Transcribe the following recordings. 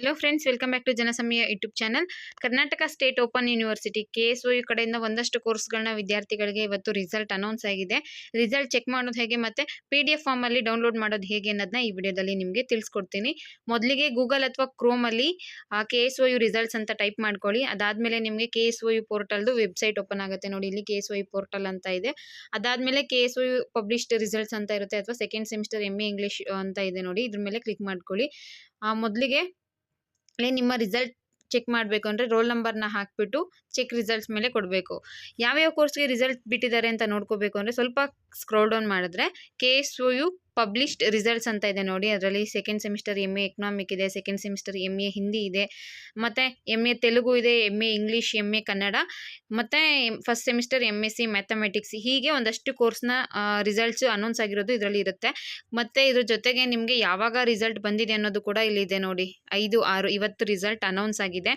Hello friends, welcome back to Janasamaya YouTube channel. Karnataka state open university KSOU ಕಡೆಯಿಂದ ಒಂದಷ್ಟು ಕೋರ್ಸ್ಗಳನ್ನ ವಿದ್ಯಾರ್ಥಿಗಳಿಗೆ ಇವತ್ತು ರಿಸಲ್ಟ್ ಅನೌನ್ಸ್ ಆಗಿದೆ. ರಿಸಲ್ಟ್ ಚೆಕ್ ಮಾಡೋದು ಹೇಗೆ ಮತ್ತೆ PDF ಫಾರ್ಮ್ ಅಲ್ಲಿ ಡೌನ್ಲೋಡ್ ಮಾಡೋದು ಹೇಗೆ ಅನ್ನೋದನ್ನ ಈ ವಿಡಿಯೋದಲ್ಲಿ ನಿಮಗೆ ತಿಳಿಸ್ಕೊಡ್ತೀನಿ. ಮೊದಲಿಗೆ ಗೂಗಲ್ ಅಥವಾ ಕ್ರೋಮ್ ಅಲ್ಲಿ KSOU ರಿಸಲ್ಟ್ಸ್ ಅಂತ ಟೈಪ್ ಮಾಡ್ಕೊಳ್ಳಿ. ಅದಾದ್ಮೇಲೆ ನಿಮಗೆ KSOU ಪೋರ್ಟಲ್ದು ವೆಬ್ಸೈಟ್ ಓಪನ್ ಆಗುತ್ತೆ. ನೋಡಿ, ಇಲ್ಲಿ KSOU ಪೋರ್ಟಲ್ ಅಂತ ಇದೆ. ಅದಾದ್ಮೇಲೆ KSOU ಪಬ್ಲಿಷ್ಡ್ ರಿಸಲ್ಟ್ಸ್ ಅಂತ ಇರುತ್ತೆ, ಅಥವಾ ಸೆಕೆಂಡ್ ಸೆಮಿಸ್ಟರ್ MA ಇಂಗ್ಲಿಷ್ ಅಂತ ಇದೆ. ನೋಡಿ, ಇದ್ರ ಮೇಲೆ ಕ್ಲಿಕ್ ಮಾಡ್ಕೊಳ್ಳಿ. ಮೊದಲಿಗೆ ನಿಮ್ಮ ರಿಸಲ್ಟ್ ಚೆಕ್ ಮಾಡಬೇಕು ಅಂದರೆ ರೋಲ್ ನಂಬರ್ನ ಹಾಕಿಬಿಟ್ಟು ಚೆಕ್ ರಿಸಲ್ಟ್ಸ್ ಮೇಲೆ ಕೊಡಬೇಕು. ಯಾವ್ಯಾವ ಕೋರ್ಸ್ಗೆ ರಿಸಲ್ಟ್ ಬಿಟ್ಟಿದ್ದಾರೆ ಅಂತ ನೋಡ್ಕೋಬೇಕು ಅಂದರೆ ಸ್ವಲ್ಪ ಸ್ಕ್ರೋಲ್ ಡೌನ್ ಮಾಡಿದ್ರೆ KSOU ಪಬ್ಲಿಷ್ಡ್ ರಿಸಲ್ಟ್ಸ್ ಅಂತ ಇದೆ. ನೋಡಿ, ಅದರಲ್ಲಿ ಸೆಕೆಂಡ್ ಸೆಮಿಸ್ಟರ್ MA ಎಕನಾಮಿಕ್ ಇದೆ, ಸೆಕೆಂಡ್ ಸೆಮಿಸ್ಟರ್ MA ಹಿಂದಿ ಇದೆ, ಮತ್ತು MA ತೆಲುಗು ಇದೆ, MA ಇಂಗ್ಲೀಷ್, MA ಕನ್ನಡ, ಮತ್ತು ಫಸ್ಟ್ ಸೆಮಿಸ್ಟರ್ MSc ಮ್ಯಾಥಮೆಟಿಕ್ಸ್. ಹೀಗೆ ಒಂದಷ್ಟು ಕೋರ್ಸ್ನ ರಿಸಲ್ಟ್ಸು ಅನೌನ್ಸ್ ಆಗಿರೋದು ಇದರಲ್ಲಿ ಇರುತ್ತೆ. ಮತ್ತು ಇದ್ರ ಜೊತೆಗೆ ನಿಮಗೆ ಯಾವಾಗ ರಿಸಲ್ಟ್ ಬಂದಿದೆ ಅನ್ನೋದು ಕೂಡ ಇಲ್ಲಿದೆ. ನೋಡಿ, 5/6 ಇವತ್ತು ರಿಸಲ್ಟ್ ಅನೌನ್ಸ್ ಆಗಿದೆ.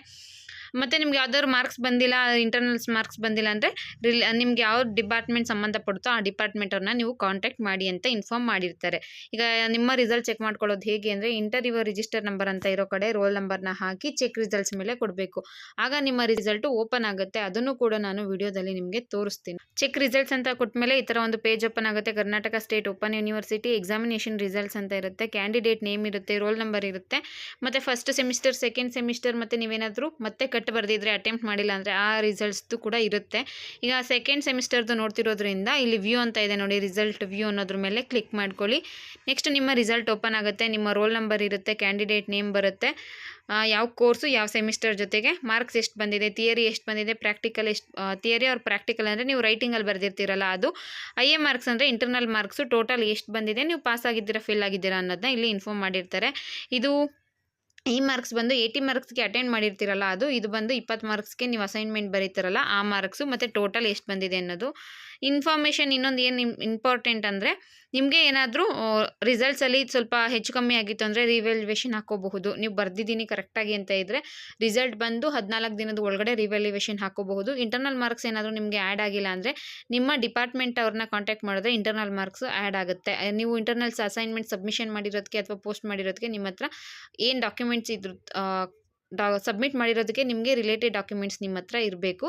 ಮತ್ತು ನಿಮ್ಗೆ ಯಾವ್ದಾದ್ರು ಮಾರ್ಕ್ಸ್ ಬಂದಿಲ್ಲ, ಇಂಟರ್ನಲ್ಸ್ ಮಾರ್ಕ್ಸ್ ಬಂದಿಲ್ಲ ಅಂದರೆ ನಿಮ್ಗೆ ಯಾವ ಡಿಪಾರ್ಟ್ಮೆಂಟ್ ಸಂಬಂಧಪಡುತ್ತೋ ಆ ಡಿಪಾರ್ಟ್ಮೆಂಟವ್ರನ್ನ ನೀವು ಕಾಂಟ್ಯಾಕ್ಟ್ ಮಾಡಿ ಅಂತ ಇನ್ಫಾರ್ಮ್ ಮಾಡಿರ್ತಾರೆ. ಈಗ ನಿಮ್ಮ ರಿಸಲ್ಟ್ ಚೆಕ್ ಮಾಡ್ಕೊಳ್ಳೋದು ಹೇಗೆ ಅಂದರೆ ಇಂಟರ್ ಯುವರ್ ರಿಜಿಸ್ಟರ್ ನಂಬರ್ ಅಂತ ಇರೋ ಕಡೆ ರೋಲ್ ನಂಬರ್ನ ಹಾಕಿ ಚೆಕ್ ರಿಸಲ್ಟ್ಸ್ ಮೇಲೆ ಕೊಡಬೇಕು. ಆಗ ನಿಮ್ಮ ರಿಸಲ್ಟು ಓಪನ್ ಆಗುತ್ತೆ. ಅದನ್ನು ಕೂಡ ನಾನು ವಿಡಿಯೋದಲ್ಲಿ ನಿಮಗೆ ತೋರಿಸ್ತೀನಿ. ಚೆಕ್ ರಿಸಲ್ಟ್ಸ್ ಅಂತ ಕೊಟ್ಟಮೇಲೆ ಈ ಥರ ಒಂದು ಪೇಜ್ ಓಪನ್ ಆಗುತ್ತೆ. Karnataka state open university examination results ಅಂತ ಇರುತ್ತೆ. ಕ್ಯಾಂಡಿಡೇಟ್ ನೇಮ್ ಇರುತ್ತೆ, ರೋಲ್ ನಂಬರ್ ಇರುತ್ತೆ, ಮತ್ತು ಫಸ್ಟ್ ಸೆಮಿಸ್ಟರ್, ಸೆಕೆಂಡ್ ಸೆಮಿಸ್ಟರ್, ಮತ್ತು ನೀವೇನಾದರೂ ಮತ್ತೆ ಕಟ್ ಬರ್ದಿದ್ರೆ ಅಟೆಂಪ್ಟ್ ಮಾಡಿಲ್ಲ ಅಂದರೆ ಆ ರಿಸಲ್ಟ್ಸ್ದು ಕೂಡ ಇರುತ್ತೆ. ಈಗ ಸೆಕೆಂಡ್ ಸೆಮಿಸ್ಟರ್ದು ನೋಡ್ತಿರೋದ್ರಿಂದ ಇಲ್ಲಿ ವ್ಯೂ ಅಂತ ಇದೆ. ನೋಡಿ, ರಿಸಲ್ಟ್ ವ್ಯೂ ಅನ್ನೋದ್ರ ಮೇಲೆ ಕ್ಲಿಕ್ ಮಾಡ್ಕೊಳ್ಳಿ. ನೆಕ್ಸ್ಟ್ ನಿಮ್ಮ ರಿಸಲ್ಟ್ ಓಪನ್ ಆಗುತ್ತೆ. ನಿಮ್ಮ ರೋಲ್ ನಂಬರ್ ಇರುತ್ತೆ, ಕ್ಯಾಂಡಿಡೇಟ್ ನೇಮ್ ಬರುತ್ತೆ, ಯಾವ ಕೋರ್ಸು ಯಾವ ಸೆಮಿಸ್ಟರ್, ಜೊತೆಗೆ ಮಾರ್ಕ್ಸ್ ಎಷ್ಟು ಬಂದಿದೆ, ಥಿಯರಿ ಎಷ್ಟು ಬಂದಿದೆ, ಪ್ರಾಕ್ಟಿಕಲ್ ಎಷ್ಟು, ಥಿಯರಿ ಅವ್ರ ಪ್ರಾಕ್ಟಿಕಲ್ ಅಂದರೆ ನೀವು ರೈಟಿಂಗಲ್ಲಿ ಬರೆದಿರ್ತೀರಲ್ಲ ಅದು, IA ಮಾರ್ಕ್ಸ್ ಅಂದರೆ ಇಂಟರ್ನಲ್ ಮಾರ್ಕ್ಸು ಟೋಟಲ್ ಎಷ್ಟು ಬಂದಿದೆ, ನೀವು ಪಾಸ್ ಆಗಿದ್ದೀರಾ ಫೇಲ್ ಆಗಿದ್ದೀರಾ ಅನ್ನೋದನ್ನ ಇಲ್ಲಿ ಇನ್ಫಾರ್ಮ್ ಮಾಡಿರ್ತಾರೆ. ಇದು ಈ ಮಾರ್ಕ್ಸ್ ಬಂದು 80 ಮಾರ್ಕ್ಸ್ಗೆ ಅಟೆಂಡ್ ಮಾಡಿರ್ತೀರಲ್ಲ ಅದು, ಇದು ಬಂದು 20 ಮಾರ್ಕ್ಸ್ಗೆ ನೀವು ಅಸೈನ್ಮೆಂಟ್ ಬರೀತಾರಲ್ಲ ಆ ಮಾರ್ಕ್ಸು, ಮತ್ತು ಟೋಟಲ್ ಎಷ್ಟು ಬಂದಿದೆ ಅನ್ನೋದು ಇನ್ಫಾರ್ಮೇಷನ್. ಇನ್ನೊಂದು ಏನು ಇಂಪಾರ್ಟೆಂಟ್ ಅಂದರೆ ನಿಮಗೆ ಏನಾದರೂ ರಿಸಲ್ಟ್ಸಲ್ಲಿ ಸ್ವಲ್ಪ ಹೆಚ್ಚು ಕಮ್ಮಿ ಆಗಿತ್ತು ಅಂದರೆ ರಿವ್ಯಾಲ್ಯೂಯೇಷನ್ ಹಾಕೋಬಹುದು. ನೀವು ಬರ್ದಿದ್ದೀನಿ ಕರೆಕ್ಟಾಗಿ ಅಂತ ಇದ್ದರೆ ರಿಸಲ್ಟ್ ಬಂದು 14 ದಿನದ ಒಳಗಡೆ ರಿವ್ಯಾಲ್ಯೂಯೇಷನ್ ಹಾಕೋಬಹುದು. ಇಂಟರ್ನಲ್ ಮಾರ್ಕ್ಸ್ ಏನಾದರೂ ನಿಮಗೆ ಆ್ಯಡ್ ಆಗಿಲ್ಲ ಅಂದರೆ ನಿಮ್ಮ ಡಿಪಾರ್ಟ್ಮೆಂಟ್ ಅವ್ರನ್ನ ಕಾಂಟ್ಯಾಕ್ಟ್ ಮಾಡಿದ್ರೆ ಇಂಟರ್ನಲ್ ಮಾರ್ಕ್ಸ್ ಆ್ಯಡ್ ಆಗುತ್ತೆ. ನೀವು ಇಂಟರ್ನಲ್ಸ್ ಅಸೈನ್ಮೆಂಟ್ ಸಬ್ಮಿಷನ್ ಮಾಡಿರೋದಕ್ಕೆ ಅಥವಾ ಪೋಸ್ಟ್ ಮಾಡಿರೋದಕ್ಕೆ ನಿಮ್ಮ ಹತ್ರ ಏನು ಡಾಕ್ಯುಮೆಂಟ್ಸ್ ಇದ್ರ ಸಬ್ಮಿಟ್ ಮಾಡಿರೋದಕ್ಕೆ ನಿಮಗೆ ರಿಲೇಟೆಡ್ ಡಾಕ್ಯುಮೆಂಟ್ಸ್ ನಿಮ್ಮ ಹತ್ರ ಇರಬೇಕು.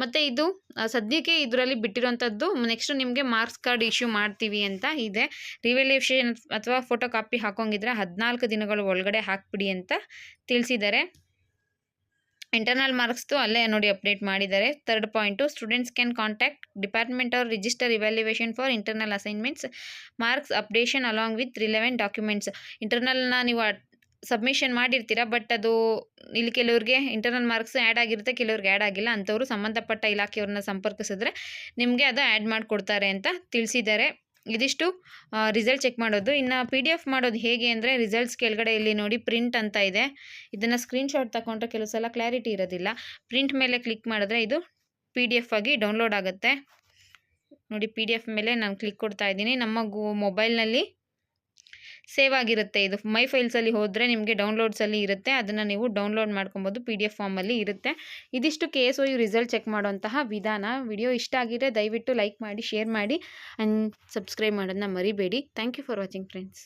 ಮತ್ತು ಇದು ಸದ್ಯಕ್ಕೆ ಇದರಲ್ಲಿ ಬಿಟ್ಟಿರೋಂಥದ್ದು. ನೆಕ್ಸ್ಟ್ ನಿಮಗೆ ಮಾರ್ಕ್ಸ್ ಕಾರ್ಡ್ ಇಶ್ಯೂ ಮಾಡ್ತೀವಿ ಅಂತ ಇದೆ. ರಿವ್ಯಾಲ್ಯೂಯೇಷನ್ ಅಥವಾ ಫೋಟೋ ಕಾಪಿ ಹಾಕೋಂಗಿದ್ರೆ 14 ದಿನಗಳ ಒಳಗಡೆ ಹಾಕ್ಬಿಡಿ ಅಂತ ತಿಳಿಸಿದ್ದಾರೆ. ಇಂಟರ್ನಲ್ ಮಾರ್ಕ್ಸ್ದು ಅಲ್ಲೇ ನೋಡಿ ಅಪ್ಡೇಟ್ ಮಾಡಿದ್ದಾರೆ. 3rd point, students can contact department or register evaluation for internal assignments marks updation along with relevant documents. ಇಂಟರ್ನಲ್ನ ನೀವು ಸಬ್ಮಿಷನ್ ಮಾಡಿರ್ತೀರ, ಬಟ್ ಅದು ಇಲ್ಲಿ ಕೆಲವ್ರಿಗೆ ಇಂಟರ್ನಲ್ ಮಾರ್ಕ್ಸ್ ಆ್ಯಡ್ ಆಗಿರುತ್ತೆ, ಕೆಲವ್ರಿಗೆ ಆ್ಯಡ್ ಆಗಿಲ್ಲ. ಅಂಥವ್ರು ಸಂಬಂಧಪಟ್ಟ ಇಲಾಖೆಯವ್ರನ್ನ ಸಂಪರ್ಕಿಸಿದ್ರೆ ನಿಮಗೆ ಅದು ಆ್ಯಡ್ ಮಾಡಿಕೊಡ್ತಾರೆ ಅಂತ ತಿಳಿಸಿದ್ದಾರೆ. ಇದಿಷ್ಟು ರಿಸಲ್ಟ್ ಚೆಕ್ ಮಾಡೋದು. ಇನ್ನು PDF ಮಾಡೋದು ಹೇಗೆ ಅಂದರೆ ರಿಸಲ್ಟ್ಸ್ ಕೆಳಗಡೆ ಇಲ್ಲಿ ನೋಡಿ ಪ್ರಿಂಟ್ ಅಂತ ಇದೆ. ಇದನ್ನು ಸ್ಕ್ರೀನ್ಶಾಟ್ ತಗೊಂಡ್ರೆ ಕೆಲವು ಸಲ ಕ್ಲಾರಿಟಿ ಇರೋದಿಲ್ಲ. ಪ್ರಿಂಟ್ ಮೇಲೆ ಕ್ಲಿಕ್ ಮಾಡಿದ್ರೆ ಇದು PDF ಆಗಿ ಡೌನ್ಲೋಡ್ ಆಗುತ್ತೆ. ನೋಡಿ, PDF ಮೇಲೆ ನಾನು ಕ್ಲಿಕ್ ಕೊಡ್ತಾ ಇದ್ದೀನಿ. ನಮ್ಮ ಮೊಬೈಲ್ನಲ್ಲಿ ಸೇವ್ ಆಗಿರುತ್ತೆ. ಇದು ಮೈ ಫೈಲ್ಸಲ್ಲಿ ಹೋದರೆ ನಿಮಗೆ ಡೌನ್ಲೋಡ್ಸಲ್ಲಿ ಇರುತ್ತೆ, ಅದನ್ನು ನೀವು ಡೌನ್ಲೋಡ್ ಮಾಡ್ಕೊಬೋದು. PDF ಫಾರ್ಮಲ್ಲಿ ಇರುತ್ತೆ. ಇದಿಷ್ಟು KSOU ರಿಸಲ್ಟ್ ಚೆಕ್ ಮಾಡುವಂತಹ ವಿಧಾನ. ವಿಡಿಯೋ ಇಷ್ಟ ಆಗಿದ್ರೆ ದಯವಿಟ್ಟು ಲೈಕ್ ಮಾಡಿ, ಶೇರ್ ಮಾಡಿ ಆ್ಯಂಡ್ ಸಬ್ಸ್ಕ್ರೈಬ್ ಮಾಡೋದನ್ನ ಮರಿಬೇಡಿ. Thank you for watching friends.